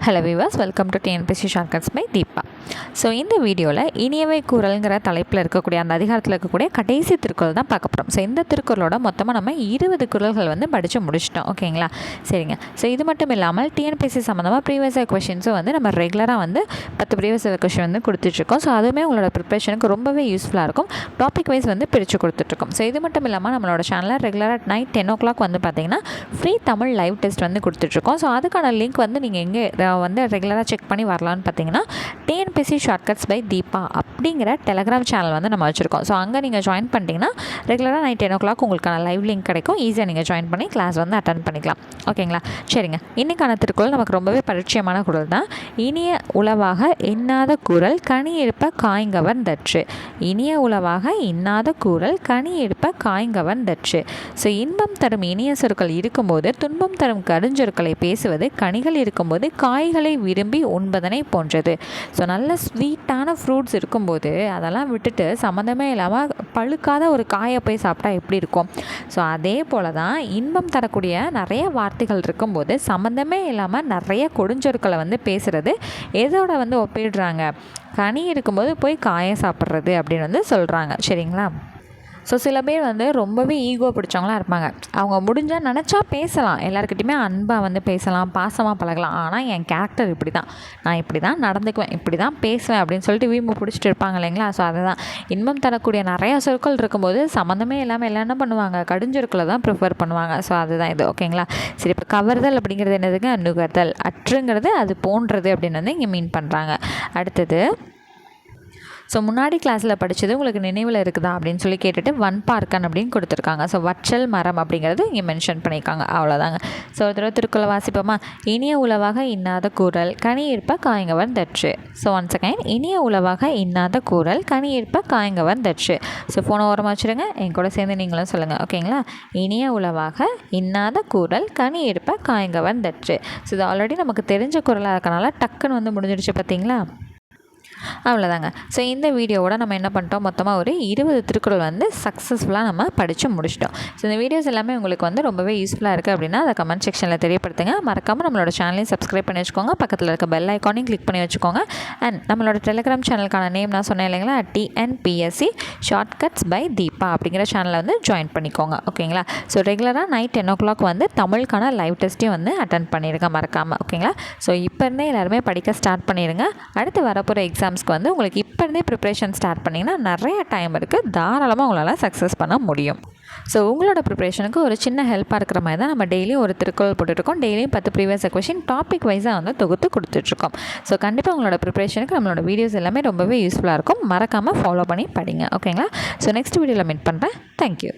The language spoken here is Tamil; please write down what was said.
Hello viewers, welcome to TNPSC shortcuts by Deepa. So இந்த வீடியோவில் இனியவை கூறல்ங்கிற தலைப்பில் இருக்கக்கூடிய அந்த அதிகாரத்தில் இருக்கக்கூடிய கடைசி திருக்குறள் தான் பார்க்க போகிறோம். ஸோ இந்த திருக்குறளோட மொத்தமாக நம்ம 20 குறள்கள் வந்து படித்து முடிச்சிட்டோம். ஓகேங்களா? சரிங்க. ஸோ இது மட்டும் இல்லாமல் டிஎன்பிஎஸ்சி சம்மந்தமாக ப்ரீவியஸ் இயர் கொஷின்ஸும் வந்து நம்ம ரெகுலராக வந்து 10 ப்ரீவியஸ் இயர் கொஷின் வந்து கொடுத்துட்ருக்கோம். ஸோ அதுவுமே உங்களோட ப்ரிப்ரேஷனுக்கு ரொம்பவே யூஸ்ஃபுல்லாக இருக்கும். டாபிக் வைஸ் வந்து பிரித்து கொடுத்துட்ருக்கோம். ஸோ இது மட்டும் இல்லாமல் நம்மளோட சேனலில் ரெகுலராக நைட் 10 o'clock வந்து பார்த்திங்கன்னா ஃப்ரீ தமிழ் லைவ் டெஸ்ட் வந்து கொடுத்துட்ருக்கோம். ஸோ அதுக்கான லிங்க் வந்து நீங்கள் எங்கே வந்து ரெகுலராக செக் பண்ணி வரலான்னு பார்த்தீங்கன்னா டிஎன்பிஎஸ்சி ஷார்ட்கட்ஸ் பை தீபா அப்படிங்கிற டெலகிராம் சேனல் வந்து நம்ம வச்சுருக்கோம். ஸோ அங்கே நீங்கள் ஜாயின் பண்ணிட்டீங்கன்னா ரெகுலராக நைட் 10 o'clock உங்களுக்கான லைவ் லிங்க் கிடைக்கும். ஈஸியாக நீங்கள் ஜாயின் பண்ணி கிளாஸ் வந்து அட்டன் பண்ணிக்கலாம். ஓகேங்களா? சரிங்க. இன்றைக்கான திருக்குறள் நமக்கு ரொம்பவே பரிச்சயமான குறள் தான். இனிய உளவாக இன்னாத கூறல் கனி எடுப்ப காய்ங்கவன் தற்று. இனிய உளவாக இன்னாத கூறல் கனி எடுப்ப காய்ங்கவன் தற்று. ஸோ இன்பம் தரும் இனிய சொற்கள் இருக்கும்போது துன்பம் தரும் கடுஞ்சொற்களை பேசுவது கனிகள் இருக்கும்போது காய்களை விரும்பி உண்பதனை போன்றது. ஸோ நல்ல ஸ்வீட்டான ஃப்ரூட்ஸ் இருக்கும்போது அதெல்லாம் விட்டுட்டு சம்மந்தமே இல்லாமல் பழுக்காத ஒரு காயை போய் சாப்பிட்டா எப்படி இருக்கும்? ஸோ அதே போல் தான் இன்பம் தரக்கூடிய நிறைய வார்த்தைகள் இருக்கும்போது சம்மந்தமே இல்லாமல் நிறைய கொடுஞ்சொற்களை வந்து பேசுகிறது எதோட வந்து ஒப்பிடுறாங்க? கனி இருக்கும்போது போய் காயை சாப்பிட்றது அப்படின்னு வந்து சொல்கிறாங்க. சரிங்களா? ஸோ சில பேர் வந்து ரொம்பவே ஈகோ பிடிச்சவங்களாம் இருப்பாங்க. அவங்க முடிஞ்சால் நினச்சா பேசலாம், எல்லாருக்கிட்டையுமே அன்பாக வந்து பேசலாம், பாசமாக பழகலாம். ஆனால் என் கேரக்டர் இப்படி தான், நான் இப்படி தான் நடந்துக்குவேன், இப்படி தான் பேசுவேன் அப்படின்னு சொல்லிட்டு வீம்பு பிடிச்சிட்டு இருப்பாங்க இல்லைங்களா? ஸோ அதுதான் இன்பம் தரக்கூடிய நிறைய சொற்கள் இருக்கும்போது சம்மந்தமே இல்லாமல் எல்லாம் என்ன பண்ணுவாங்க? கடுஞ்சொற்களை தான் ப்ரிஃபர் பண்ணுவாங்க. ஸோ அதுதான் இது. ஓகேங்களா? சரி, இப்போ கவர்தல் அப்படிங்கிறது என்னதுங்க? நுகர்தல். அற்றுங்கிறது அது போன்றது அப்படின்னு வந்து இங்கே மீன் பண்ணுறாங்க. அடுத்தது, ஸோ முன்னாடி கிளாஸில் படித்தது உங்களுக்கு நினைவில் இருக்குதா அப்படின்னு சொல்லி கேட்டுட்டு வன்பார்க்கன் அப்படின்னு கொடுத்துருக்காங்க. ஸோ வற்றல் மரம் அப்படிங்கிறது இங்கே மென்ஷன் பண்ணியிருக்காங்க. அவ்வளோதாங்க. ஸோ ஒரு தடவை திருக்குறளை வாசிப்போமா? இனிய உளவாக இன்னாத கூறல் கனி இருப்ப காய்ங்கவன் தற்று. ஸோ ஒன்ஸ் அகைன், இனிய உளவாக இன்னாத கூறல் கனி இருப்ப காய்ங்கவன் தற்று. ஸோ ஃபோனை ஓரமாக வச்சுருங்க, என் கூட சேர்ந்து நீங்களும் சொல்லுங்கள். ஓகேங்களா? இனிய உளவாக இன்னாத கூறல் கனி இருப்ப காய்ங்கவன் தற்று. ஸோ இது ஆல்ரெடி நமக்கு தெரிஞ்ச குறளாக இருக்கனால டக்குன்னு வந்து முடிஞ்சிடுச்சு. பார்த்தீங்களா? அவ்வளோதாங்க. ஸோ இந்த வீடியோவோட நம்ம என்ன பண்ணிட்டோம்? மொத்தமாக ஒரு 20 திருக்குறள் வந்து சக்ஸஸ்ஃபுல்லாக நம்ம படித்து முடிச்சிட்டோம். ஸோ இந்த வீடியோஸ் எல்லாமே உங்களுக்கு வந்து ரொம்பவே யூஸ்ஃபுல்லாக இருக்குது அப்படின்னா அதை கமெண்ட் செக்ஷனில் தெரியப்படுத்துங்க. மறக்காமல் நம்மளோட சேனலையும் சப்ஸ்கிரைப் பண்ணி வச்சுக்கோங்க. பக்கத்தில் இருக்க பெல் ஐக்கானையும் கிளிக் பண்ணி வச்சுக்கோங்க. அண்ட் நம்மளோட டெலிகிராம் சேனலுக்கான நேம் நான் சொன்னேன் இல்லைங்களா? டிஎன்பிஎஸ்சி ஷார்ட்கட்ஸ் பை தீபா அப்படிங்கிற சேனலை வந்து ஜாயின் பண்ணிக்கோங்க. ஓகேங்களா? ஸோ ரெகுலராக நைட் 10 o'clock வந்து தமிழுக்கான லைவ் டெஸ்ட்டையும் வந்து அட்டன் பண்ணிடுங்க மறக்காமல். ஓகேங்களா? ஸோ இப்போ இருந்தே எல்லாருமே படிக்க ஸ்டார்ட் பண்ணிடுங்க. அடுத்து வரப்போகிற எக்ஸாம்ஸ்க்கு வந்து உங்களுக்கு இப்போ இருந்தே ப்ரிப்ரேஷன் ஸ்டார்ட் பண்ணிங்கன்னா நிறைய டைம் இருக்குது, தாராளமாக உங்களால் சக்ஸஸ் பண்ண முடியும். ஸோ உங்களோட ப்ரிப்ரேஷனுக்கு ஒரு சின்ன ஹெல்ப்பாக இருக்கிற மாதிரி தான் நம்ம டெய்லியும் ஒரு திருக்குறள் போட்டுட்ருக்கோம். டெய்லியும் 10 ப்ரீவியஸ் கொஷின் டாபிக் வைஸாக வந்து தொகுத்து கொடுத்துட்ருக்கோம். ஸோ கண்டிப்பாக உங்களோட ப்ரிப்ரேஷனுக்கு நம்மளோட வீடியோஸ் எல்லாமே ரொம்பவே யூஸ்ஃபுல்லாக இருக்கும். மறக்காமல் ஃபாலோ பண்ணி படிங்க. ஓகேங்களா? ஸோ நெக்ஸ்ட் வீடியோவில் மீட் பண்ணுறேன். தேங்க்யூ.